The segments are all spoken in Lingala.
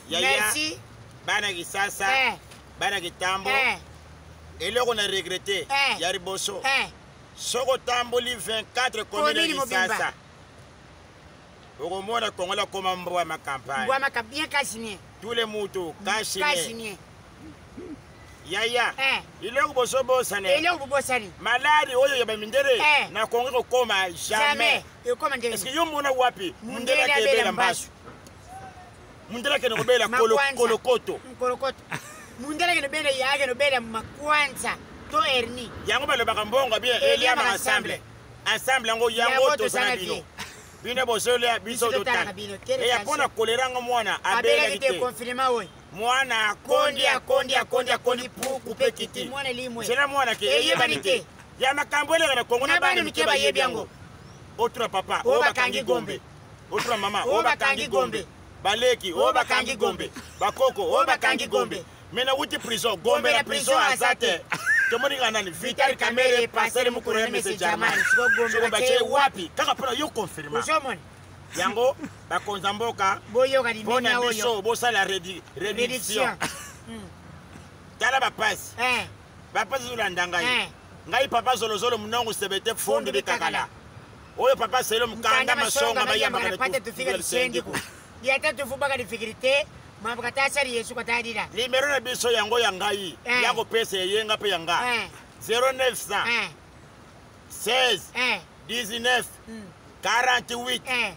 merci bana kisasa bana kitambo eloko na regretter ya riboso soko tamboli 24 commune kisasa okomona kongola koma mbwa ma campagne bien casigné tous les motos casigné yaya iloko boso bosane malari oyo ya bamindere na kongo ko koma jamais est-ce que yo mona wapi mundela ke bela mbasu mundela ke no bela kolokoto mundela ke no bela yake no bela makwanza to erni yango balo bakambonga bien elia ma ensemble ngo yango to sana bino bino boso le biso to tan e ya pona koleranga mwana abela kite confirmer oy mwana kondi puku petiti mwana limwe sena mwana ke yebanite ya makambole na kongo na bana mikeba yebyango otra papa o bakangi gombe otra mama o bakangi gombe baleki o bakangi gombe bakoko o bakangi gombe mena wuti prison gombe la prison azate tomoni ngana vital camera passer mukuru ya message jamani siko bache wapi kaka pona yo confirmer yango bakonza mboka boyoka limenya oyo bosala réduction tala bapasi bapasi zolandanga ngai papa zolozolo munongo sebete fondi bitakala oyo papa selo mukanda masonga bayamba pate tufika lisendiku yata tufubaka difikirite mambo katasari yesu katadira limero na biso yango yangai yako pesa yenga pe yanga 0900 16 19 48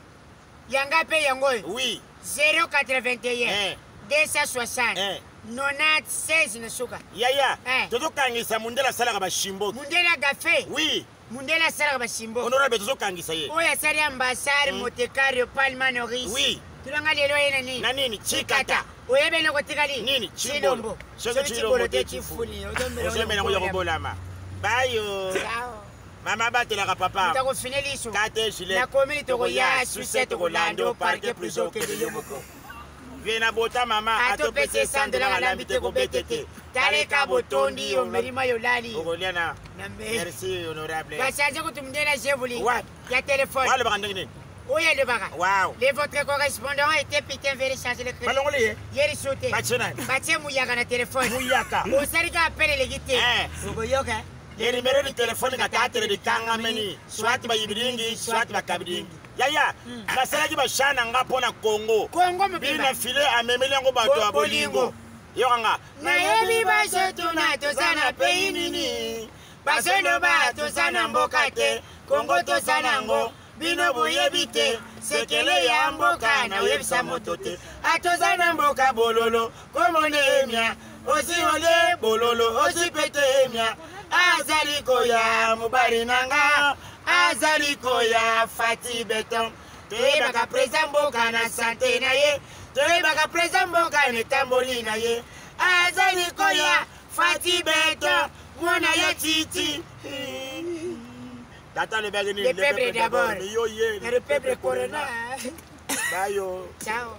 yanga pe yango oui 081 260 96 na suka yaya tozokangisa mundela salaka bashimbo mundela gafe oui mundela salaka bashimbo honorable tozokangisa ye oya sari ambasari motecario palmanoris oui tulanga lelo yena nini na nini chikata oyebele kotikali nini chilombo chilombo te chifuli ozomela ngo yobolama bayo ciao mama batelaka papa ndako fineliso kate chile na komini toko ya suset kolando parke prison ke de yomoko viena bota mama atopese sandela ngalambi te ko betete tale ka botondi yo merima yo lali ogoliana merci honorable bachaje kutumdela chevuli ya téléphone wale bakandengine oya le baga wow le votre correspondant était putain veri changer le crédit balongole yeri sauté bachona bache muyaka na téléphone muyaka osarika appelle le gite ogoyoka les numéros de téléphone katatere de kangameni soit bayibiringi soit bakabidingi yaya basalaki bashana nga pona Congo bina file amemeli yango bato ya bolingo yokanga nayebi basotuna tozana pays nini basoloba tozana mboka te Congo tozana yango bino boyebi te sekele ya mboka na oyebisa moto te atozana mboka bololo komone emia osi ole bololo osi pete emia azali koya mobali nanga azali koya Fati Beton toyebaka président mboka na sante na ye toyebaka président mboka na etamboli na ye azali koya Fati Beton mwana ya titi le peuple d'abord le peuple corona bayo ciao